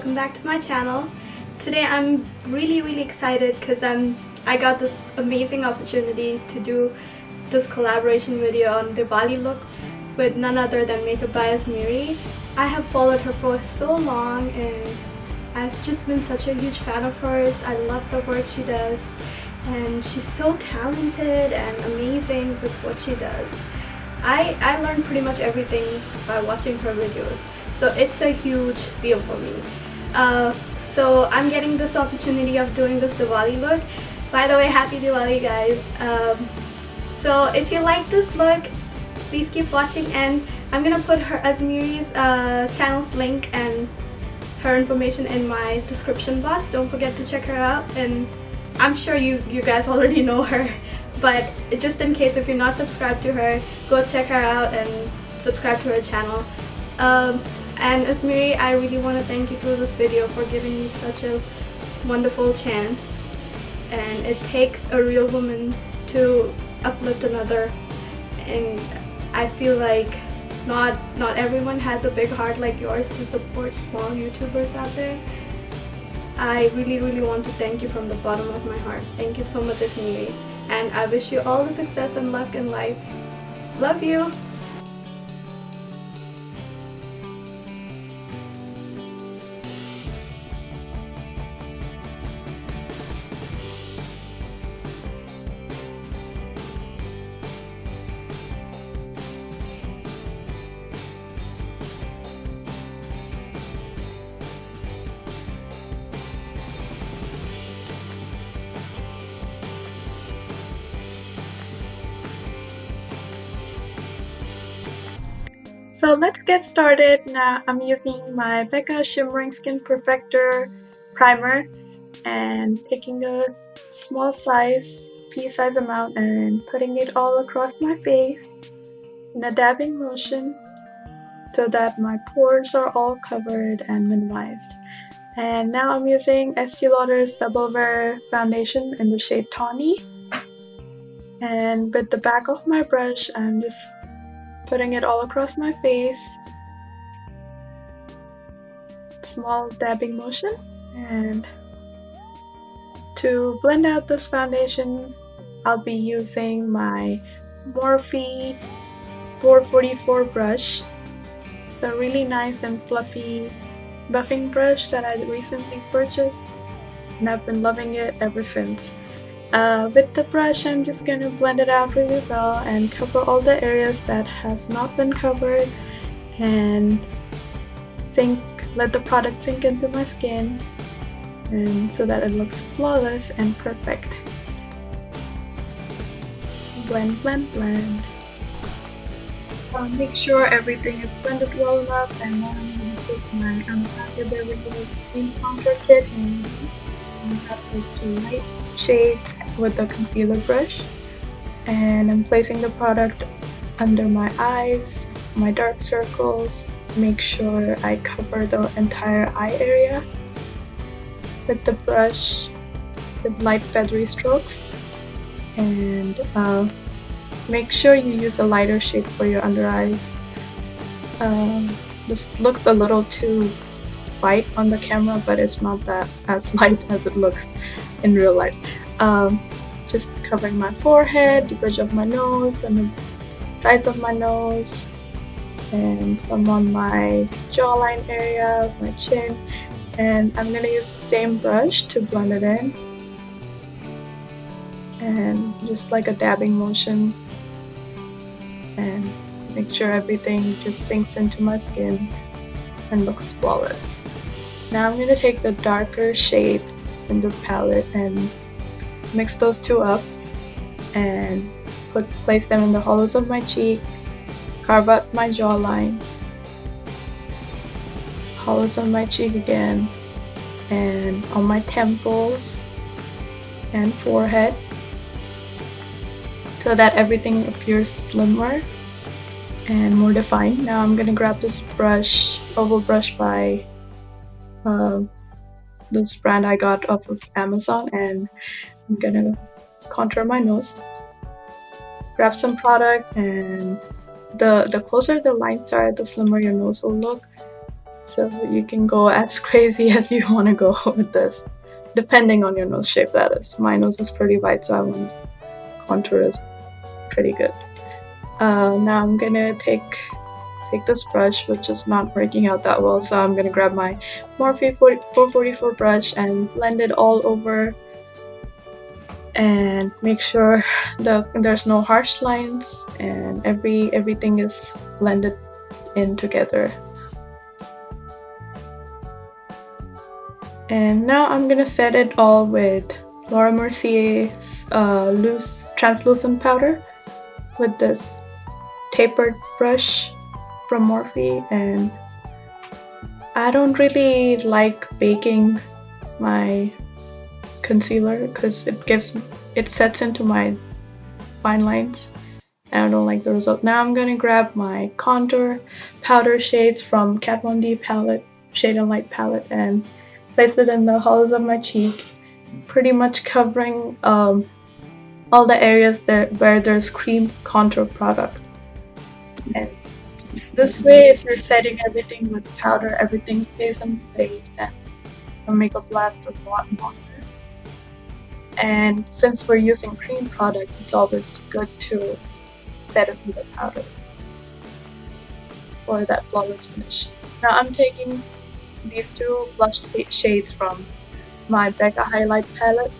welcome back to my channel. Today I'm really excited because I got this amazing opportunity to do this collaboration video on Diwali look with none other than MakeupbyAzmeree. I have followed her for so long and I've just been such a huge fan of hers. I love the work she does and she's so talented and amazing with what she does. I learned pretty much everything by watching her videos, so it's a huge deal for me. So I'm getting this opportunity of doing this Diwali look. By the way, happy Diwali guys. So if you like this look, please keep watching, and I'm gonna put her Azmeree's channel's link and her information in my description box. Don't forget to check her out, and I'm sure you guys already know her, but just in case if you're not subscribed to her, go check her out and subscribe to her channel. And Azmeree, I really want to thank you through this video for giving me such a wonderful chance. And it takes a real woman to uplift another, and I feel like not everyone has a big heart like yours to support small YouTubers out there. I really want to thank you from the bottom of my heart. Thank you so much, Azmeree, and I wish you all the success and luck in life. Love you! So let's get started. Now I'm using my Becca Shimmering Skin Perfector primer and taking a small size, pea-size amount, and putting it all across my face in a dabbing motion so that my pores are all covered and minimized. And now I'm using Estee Lauder's Double Wear Foundation in the shade Tawny. And with the back of my brush, I'm just putting it all across my face. Small dabbing motion. And to blend out this foundation, I'll be using my Morphe 444 brush. It's a really nice and fluffy buffing brush that I recently purchased, and I've been loving it ever since. With the brush, I'm just going to blend it out really well and cover all the areas that has not been covered, and let the product sink into my skin, and so that it looks flawless and perfect. Blend, blend, blend. Make sure everything is blended well enough, and now I'm going to take my Anastasia Beverly Hills Cream Contour Kit and tap those two light shades with the concealer brush, and I'm placing the product under my eyes, my dark circles. Make sure I cover the entire eye area with the brush with light feathery strokes, and make sure you use a lighter shade for your under eyes. This looks a little too light on the camera, but it's not that as light as it looks in real life. Just covering my forehead, the bridge of my nose, and the sides of my nose, and some on my jawline area, my chin, and I'm gonna use the same brush to blend it in, and just like a dabbing motion, and make sure everything just sinks into my skin and looks flawless. Now I'm going to take the darker shades in the palette and mix those two up and place them in the hollows of my cheek, carve out my jawline, hollows of my cheek again, and on my temples and forehead, so that everything appears slimmer and more defined. Now I'm gonna grab this brush, oval brush by this brand I got off of Amazon, and I'm gonna contour my nose. Grab some product, and the closer the lines are, the slimmer your nose will look. So you can go as crazy as you want to go with this, depending on your nose shape, that is. My nose is pretty wide, so I want contour is pretty good. Now I'm gonna take this brush, which is not working out that well, so I'm gonna grab my Morphe 444 brush and blend it all over and make sure there's no harsh lines and everything is blended in together. And now I'm gonna set it all with Laura Mercier's loose translucent powder with this tapered brush from Morphe. And I don't really like baking my concealer because it sets into my fine lines and I don't like the result. Now I'm gonna grab my contour powder shades from Kat Von D palette, Shade and Light palette, and place it in the hollows of my cheek, pretty much covering all the areas where there's cream contour product. And this way, if you're setting everything with powder, everything stays in place and the makeup lasts a lot longer. And since we're using cream products, it's always good to set it with a powder for that flawless finish. Now I'm taking these two blush shades from my Becca Highlight palette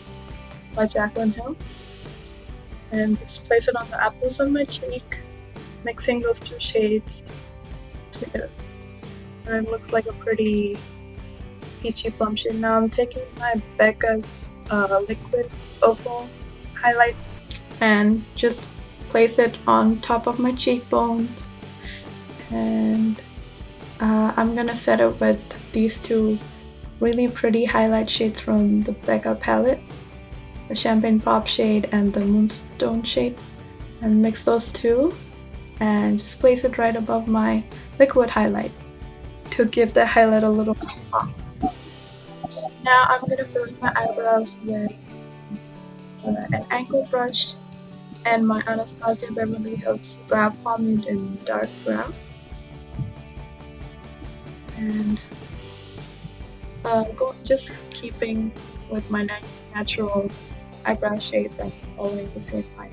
by Jaclyn Hill and just place it on the apples on my cheek, mixing those two shades together. And it looks like a pretty peachy plum shade. Now I'm taking my Becca's liquid opal highlight and just place it on top of my cheekbones, and I'm gonna set it with these two really pretty highlight shades from the Becca palette, the Champagne Pop shade and the Moonstone shade, and mix those two and just place it right above my liquid highlight to give the highlight a little pop. Now I'm gonna fill in my eyebrows with an angle brush and my Anastasia Beverly Hills Brow Pomade in dark brown. And just keeping with my natural eyebrow shape and following the same line.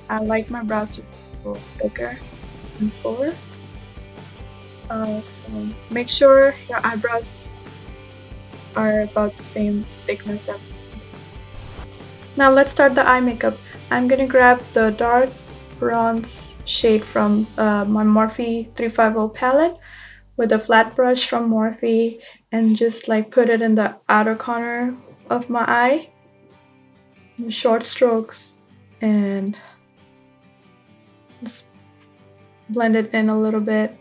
I like my brows to be thicker and fuller. So make sure your eyebrows are about the same thickness. Now let's start the eye makeup. I'm gonna grab the dark bronze shade from my Morphe 350 palette with a flat brush from Morphe and just like put it in the outer corner of my eye in short strokes and just blend it in a little bit.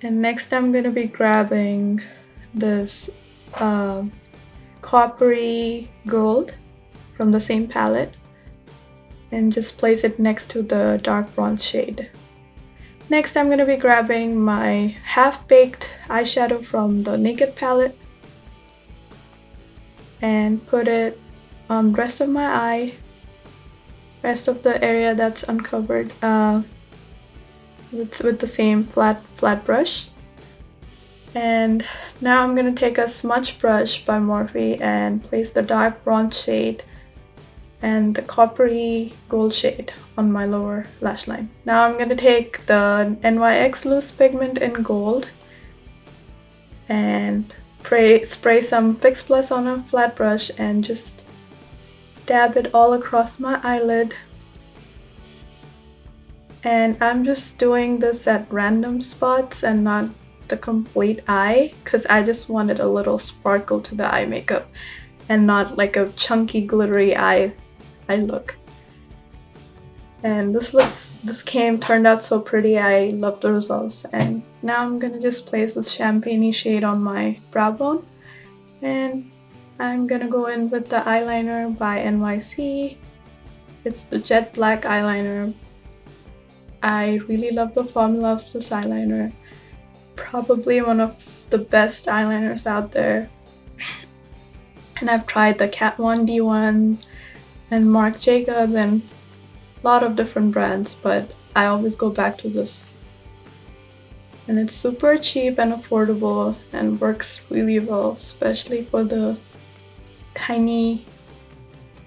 And next I'm gonna be grabbing this coppery gold from the same palette and just place it next to the dark bronze shade. Next I'm gonna be grabbing my half-baked eyeshadow from the Naked palette and put it on the rest of my eye, rest of the area that's uncovered with the same flat brush. And now I'm gonna take a smudge brush by Morphe and place the dark bronze shade and the coppery gold shade on my lower lash line. Now I'm gonna take the NYX loose pigment in gold and spray some Fix Plus on a flat brush and just dab it all across my eyelid. And I'm just doing this at random spots and not the complete eye because I just wanted a little sparkle to the eye makeup and not like a chunky glittery eye look. And this turned out so pretty. I love the results. And now I'm gonna just place this champagne shade on my brow bone and I'm gonna go in with the eyeliner by NYC. It's the jet black eyeliner. I really love the formula of this eyeliner. Probably one of the best eyeliners out there. And I've tried the Kat Von D one and Marc Jacobs and a lot of different brands, but I always go back to this And it's super cheap and affordable and works really well, especially for the tiny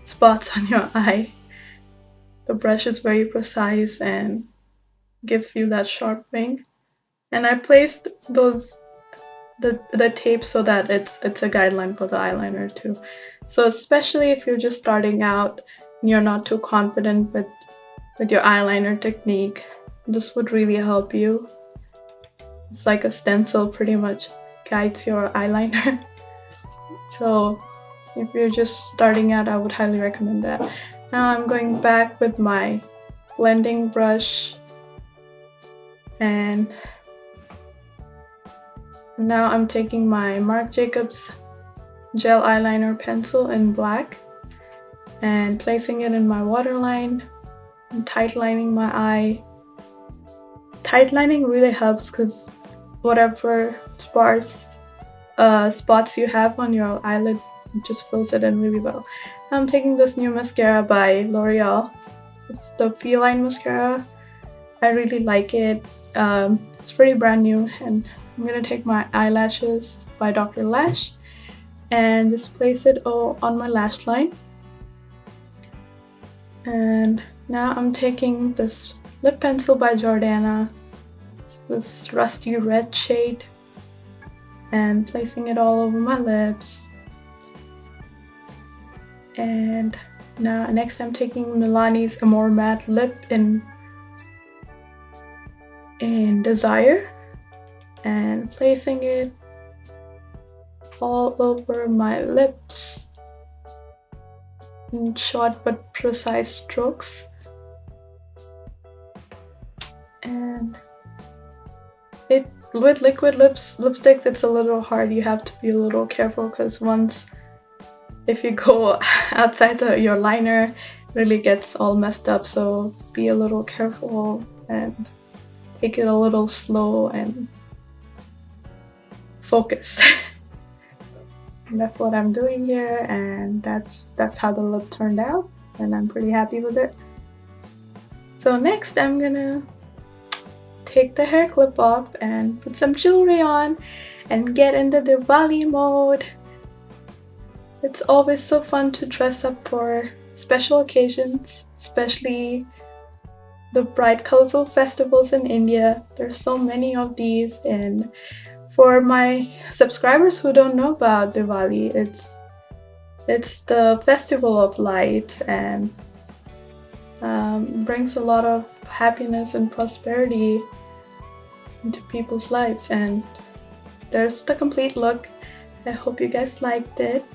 spots on your eye. The brush is very precise and gives you that sharp wing. And I placed the tape so that it's a guideline for the eyeliner too. So especially if you're just starting out and you're not too confident with your eyeliner technique, this would really help you. It's like a stencil, pretty much guides your eyeliner. So if you're just starting out, I would highly recommend that. Now I'm going back with my blending brush, and now I'm taking my Marc Jacobs gel eyeliner pencil in black and placing it in my waterline and tightlining my eye. Tightlining really helps because whatever spots you have on your eyelid, it just fills it in really well. I'm taking this new mascara by L'Oreal. It's the Feline mascara. I really like it. It's pretty brand new, and I'm gonna take my eyelashes by Dr. Lash and just place it all on my lash line. And now I'm taking this lip pencil by Jordana. It's this rusty red shade, and placing it all over my lips. And now next I'm taking Milani's Amore Matte Lip in Desire and placing it all over my lips in short but precise strokes. And with liquid lipsticks, it's a little hard. You have to be a little careful because if you go outside your liner, it really gets all messed up. So be a little careful and take it a little slow and focus. And that's what I'm doing here, and that's how the lip turned out, and I'm pretty happy with it. So next I'm gonna take the hair clip off and put some jewelry on and get into the Diwali mode. It's always so fun to dress up for special occasions, especially the bright colorful festivals in India. There's so many of these, and for my subscribers who don't know about Diwali, it's the festival of lights and brings a lot of happiness and prosperity into people's lives. And there's the complete look. I hope you guys liked it.